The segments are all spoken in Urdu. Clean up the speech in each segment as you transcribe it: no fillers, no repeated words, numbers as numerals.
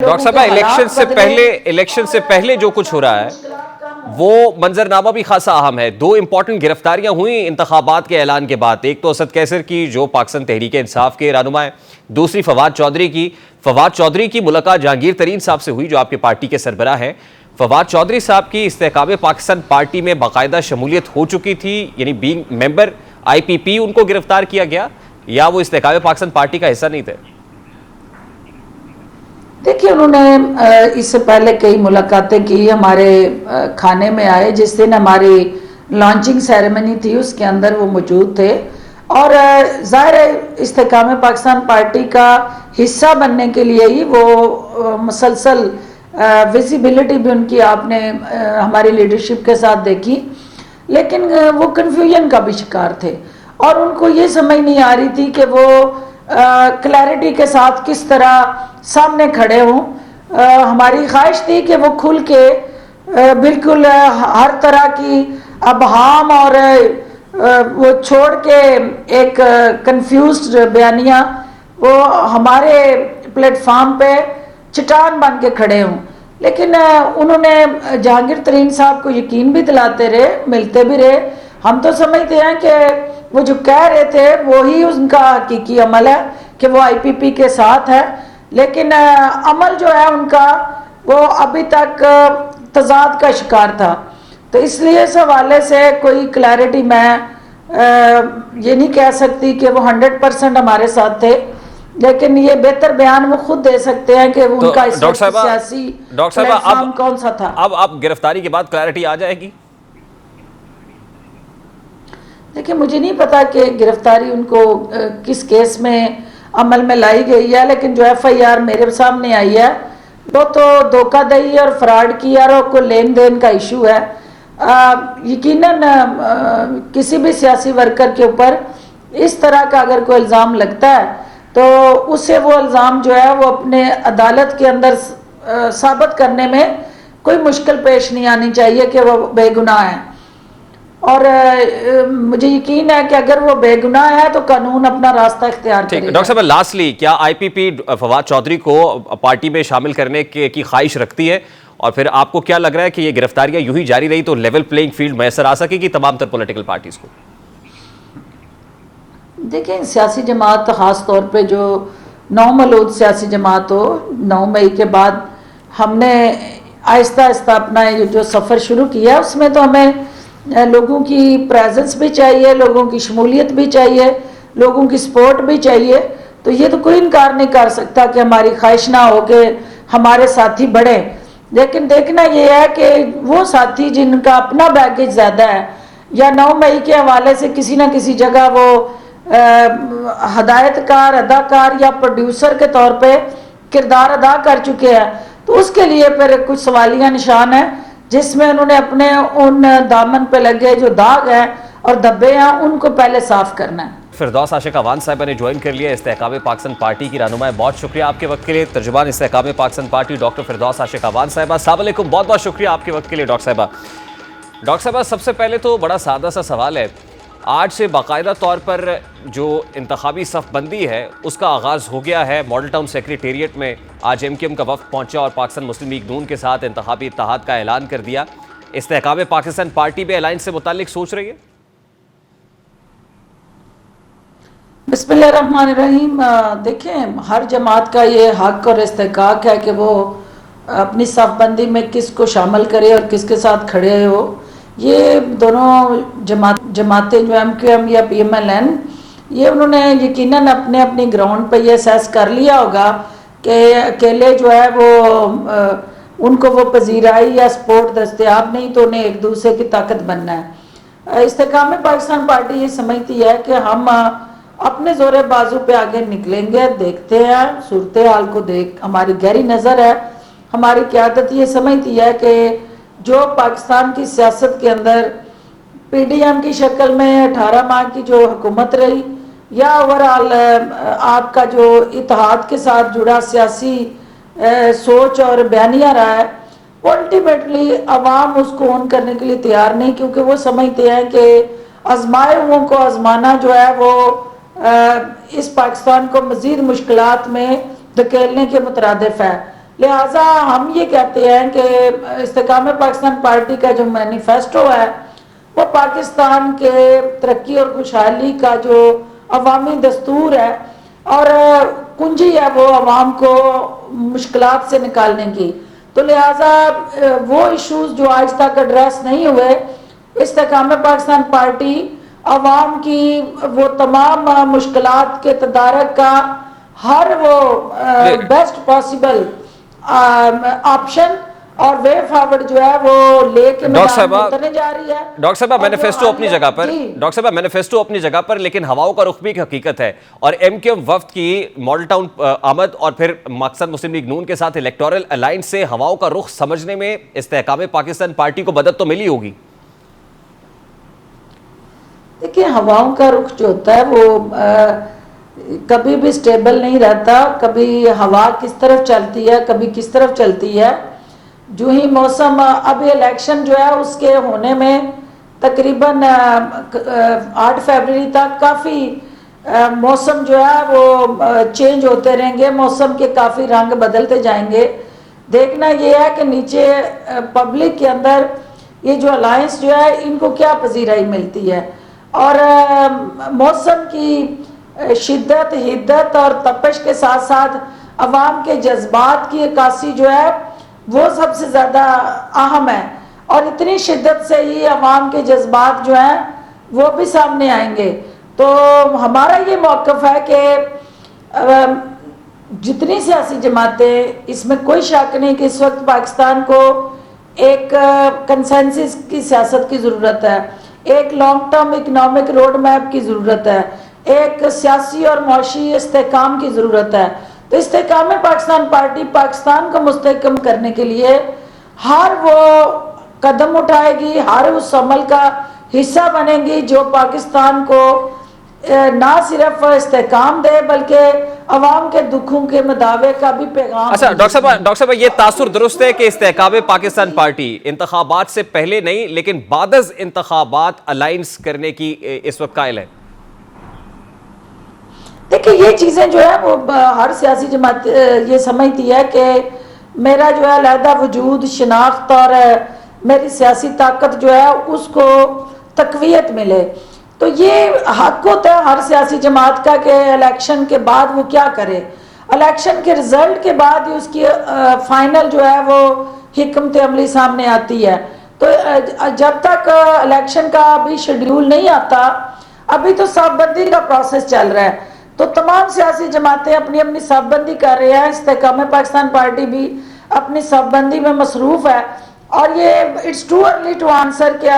ڈاکٹر صاحب الیکشن سے پہلے جو کچھ ہو رہا ہے وہ منظرنامہ بھی خاصا اہم ہے. دو امپورٹنٹ گرفتاریاں ہوئیں انتخابات کے اعلان کے بعد. ایک تو اسد کیسر کی جو پاکستان تحریک انصاف کے رہنما ہے, دوسری فواد چودھری کی ملاقات جہانگیر ترین صاحب سے ہوئی جو آپ کے پارٹی کے سربراہ ہیں. فواد چودھری صاحب کی استحکام پاکستان پارٹی میں باقاعدہ شمولیت ہو چکی تھی, یعنی بینگ ممبر IPP ان کو گرفتار کیا گیا, یا وہ استحکام پاکستان پارٹی کا حصہ نہیں تھے؟ دیکھیے, انہوں نے اس سے پہلے کئی ملاقاتیں کی, ہمارے کھانے میں آئے. جس دن ہماری لانچنگ سیریمنی تھی اس کے اندر وہ موجود تھے, اور ظاہر ہے استحکام پاکستان پارٹی کا حصہ بننے کے لیے ہی وہ مسلسل ویزیبلٹی بھی ان کی آپ نے ہماری لیڈرشپ کے ساتھ دیکھی, لیکن وہ کنفیوژن کا بھی شکار تھے, اور ان کو یہ سمجھ نہیں آ رہی تھی کہ وہ کلیئرٹی کے ساتھ کس طرح سامنے کھڑے ہوں. ہماری خواہش تھی کہ وہ کھل کے بالکل ہر طرح کی ابہام اور وہ چھوڑ کے ایک کنفیوزڈ بیانیہ وہ ہمارے پلیٹ فارم پہ چٹان بن کے کھڑے ہوں. لیکن انہوں نے جہانگیر ترین صاحب کو یقین بھی دلاتے رہے, ملتے بھی رہے. ہم تو سمجھتے ہیں کہ وہ جو کہہ رہے تھے وہی ان کا حقیقی عمل ہے کہ وہ IPP کے ساتھ ہے, لیکن عمل جو ہے ان کا وہ ابھی تک تضاد کا شکار تھا. تو اس لیے اس حوالے سے کوئی کلیئرٹی میں یہ نہیں کہہ سکتی کہ وہ 100% ہمارے ساتھ تھے, لیکن یہ بہتر بیان وہ خود دے سکتے ہیں کہ ان کا اس وقت سیاسی پلیٹ فارم کون سا تھا. اب گرفتاری کے بعد کلیئرٹی آ جائے گی؟ دیکھیں, مجھے نہیں پتا کہ گرفتاری ان کو کس کیس میں عمل میں لائی گئی ہے, لیکن جو FIR میرے سامنے آئی ہے وہ تو دھوکہ دہی اور فراڈ کی اور کوئی لین دین کا ایشو ہے. یقیناً کسی بھی سیاسی ورکر کے اوپر اس طرح کا اگر کوئی الزام لگتا ہے تو اسے وہ الزام جو ہے وہ اپنے عدالت کے اندر ثابت کرنے میں کوئی مشکل پیش نہیں آنی چاہیے کہ وہ بے گناہ ہیں, اور مجھے یقین ہے کہ اگر وہ بے گناہ ہے تو قانون اپنا راستہ اختیار کرے گا. ڈاکٹر صاحب لاسٹلی, کیا IPP فواد چودھری کو پارٹی میں شامل کرنے کی خواہش رکھتی ہے, اور پھر آپ کو کیا لگ رہا ہے کہ یہ گرفتاریاں یوں ہی جاری رہی تو لیول پلینگ فیلڈ میسر آ سکے گی تمام تر پولیٹیکل پارٹیز کو؟ دیکھیں, سیاسی جماعت خاص طور پہ جو نومولود سیاسی جماعت ہو, 9 مئی کے بعد ہم نے آہستہ آہستہ اپنا جو سفر شروع کیا اس میں تو ہمیں لوگوں کی پریزنس بھی چاہیے, لوگوں کی شمولیت بھی چاہیے, لوگوں کی سپورٹ بھی چاہیے. تو یہ تو کوئی انکار نہیں کر سکتا کہ ہماری خواہش نہ ہو کہ ہمارے ساتھی بڑھیں, لیکن دیکھنا یہ ہے کہ وہ ساتھی جن کا اپنا بیگیج زیادہ ہے یا 9 مئی کے حوالے سے کسی نہ کسی جگہ وہ ہدایت کار, اداکار یا پروڈیوسر کے طور پہ کردار ادا کر چکے ہیں, تو اس کے لیے پھر کچھ سوالیہ نشان ہیں جس میں انہوں نے اپنے ان دامن پہ لگے جو داغ ہیں اور دبے ہیں ان کو پہلے صاف کرنا ہے. فردوس عاشق اعوان صاحبہ نے جوائن کر لیا, استحکام پاکستان پارٹی کی رہنما ہے. بہت شکریہ آپ کے وقت کے لیے. ترجمان استحکام پاکستان پارٹی ڈاکٹر فردوس عاشق اعوان صاحبہ, السلام علیکم, بہت بہت شکریہ آپ کے وقت کے لیے. ڈاکٹر صاحبہ سب سے پہلے تو بڑا سادہ سا سوال ہے, آج سے باقاعدہ طور پر جو انتخابی صف بندی ہے اس کا آغاز ہو گیا ہے. ماڈل ٹاؤن سیکریٹریٹ میں آج MQM کا وفد پہنچا اور پاکستان مسلم لیگ نون کے ساتھ انتخابی اتحاد کا اعلان کر دیا. استحکام پاکستان پارٹی بھی الائنس سے متعلق سوچ رہی ہے؟ بسم اللہ الرحمن الرحیم. دیکھیں, ہر جماعت کا یہ حق اور استحقاق ہے کہ وہ اپنی صف بندی میں کس کو شامل کرے اور کس کے ساتھ کھڑے ہو. یہ دونوں جماعتیں جو MQM یا PMLN, یہ انہوں نے یقیناً اپنی گراؤنڈ پہ یہ اسیس کر لیا ہوگا کہ اکیلے جو ہے وہ ان کو وہ پذیرائی یا سپورٹ دستیاب نہیں, تو انہیں ایک دوسرے کی طاقت بننا ہے. استحکام پاکستان پارٹی یہ سمجھتی ہے کہ ہم اپنے زور بازو پہ آگے نکلیں گے, دیکھتے ہیں صورتحال کو, ہماری گہری نظر ہے, ہماری قیادت یہ سمجھتی ہے کہ جو پاکستان کی سیاست کے اندر PDM کی شکل میں 18 ماہ کی جو حکومت رہی یا اوورآل آپ کا جو اتحاد کے ساتھ جڑا سیاسی سوچ اور بیانیہ رہا ہے, وہ الٹیمیٹلی عوام اس کو اون کرنے کے لیے تیار نہیں, کیونکہ وہ سمجھتے ہیں کہ آزمائے ہوئوں کو آزمانا جو ہے وہ اس پاکستان کو مزید مشکلات میں دھکیلنے کے مترادف ہے. لہٰذا ہم یہ کہتے ہیں کہ استحکام پاکستان پارٹی کا جو مینیفیسٹو ہے وہ پاکستان کے ترقی اور خوشحالی کا جو عوامی دستور ہے اور کنجی ہے وہ عوام کو مشکلات سے نکالنے کی. تو لہٰذا وہ ایشوز جو آج تک ایڈریس نہیں ہوئے، استحکام پاکستان پارٹی عوام کی وہ تمام مشکلات کے تدارک کا ہر وہ بیسٹ پاسبل آپشن اور وے فارورڈ جو ہے وہ لے کے میدان میں اترنے جا رہی ہے. ڈاکٹر صاحبہ مینیفیسٹو اپنی جگہ پر ڈاکٹر صاحبہ مینیفیسٹو اپنی جگہ پر، لیکن ہواؤں کا رخ بھی ایک حقیقت ہے. اور ایم کیو ایم وفد کی ماڈل ٹاؤن آمد اور پھر مقصد مسلم لیگ نون کے ساتھ الیکٹورل الائنس سے ہواؤں کا رخ سمجھنے میں استحکام پاکستان پارٹی کو مدد تو ملی ہوگی. دیکھیں ہواؤں کا رخ جو ہوتا ہے وہ کبھی بھی سٹیبل نہیں رہتا. کبھی ہوا کس طرف چلتی ہے، کبھی کس طرف چلتی ہے. جو ہی موسم اب الیکشن جو ہے اس کے ہونے میں تقریباً 8 فروری تک کافی موسم جو ہے وہ چینج ہوتے رہیں گے، موسم کے کافی رنگ بدلتے جائیں گے. دیکھنا یہ ہے کہ نیچے پبلک کے اندر یہ جو الائنس جو ہے ان کو کیا پذیرائی ملتی ہے، اور موسم کی شدت، حدت اور تپش کے ساتھ ساتھ عوام کے جذبات کی عکاسی جو ہے وہ سب سے زیادہ اہم ہے. اور اتنی شدت سے ہی عوام کے جذبات جو ہیں وہ بھی سامنے آئیں گے. تو ہمارا یہ موقف ہے کہ جتنی سیاسی جماعتیں، اس میں کوئی شک نہیں کہ اس وقت پاکستان کو ایک کنسنسس کی سیاست کی ضرورت ہے، ایک long term economic road map کی ضرورت ہے، ایک سیاسی اور معاشی استحکام کی ضرورت ہے. تو استحکام پاکستان پارٹی پاکستان کو مستحکم کرنے کے لیے ہر وہ قدم اٹھائے گی، ہر اس عمل کا حصہ بنے گی جو پاکستان کو نہ صرف استحکام دے بلکہ عوام کے دکھوں کے مداوع کا بھی پیغام. اچھا ڈاکٹر صاحب یہ تاثر درست ہے کہ استحکام پاکستان پارٹی انتخابات سے پہلے نہیں لیکن بعد از انتخابات الائنس کرنے کی اس وقت قائل ہے؟ دیکھیں یہ چیزیں جو ہے وہ ہر سیاسی جماعت یہ سمجھتی ہے کہ میرا جو ہے علیحدہ وجود، شناخت اور میری سیاسی طاقت جو ہے اس کو تقویت ملے. تو یہ حق ہوتا ہے ہر سیاسی جماعت کا کہ الیکشن کے بعد وہ کیا کرے. الیکشن کے رزلٹ کے بعد ہی اس کی فائنل جو ہے وہ حکمت عملی سامنے آتی ہے. تو جب تک الیکشن کا ابھی شیڈیول نہیں آتا، ابھی تو صف بندی کا پروسیس چل رہا ہے. تو تمام سیاسی جماعتیں اپنی اپنی صف بندی کر رہے ہیں. استحکام پاکستان پارٹی بھی اپنی صف بندی میں مصروف ہے. اور یہ it's too early to answer کہ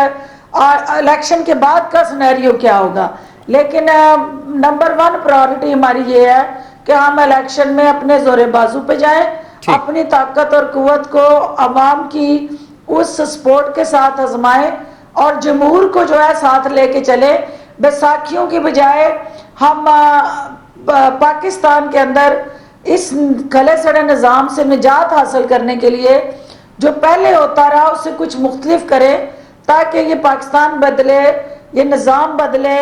الیکشن کے بعد کا سینیریو کیا ہوگا. لیکن نمبر 1 پرائورٹی ہماری یہ ہے کہ ہم الیکشن میں اپنے زور بازو پہ جائیں، اپنی طاقت اور قوت کو عوام کی اس سپورٹ کے ساتھ آزمائیں اور جمہور کو جو ہے ساتھ لے کے چلے. بیساکھیوں کی بجائے ہم پاکستان کے اندر اس کھلے سڑے نظام سے نجات حاصل کرنے کے لیے جو پہلے ہوتا رہا اس سے کچھ مختلف کریں تاکہ یہ پاکستان بدلے، یہ نظام بدلے.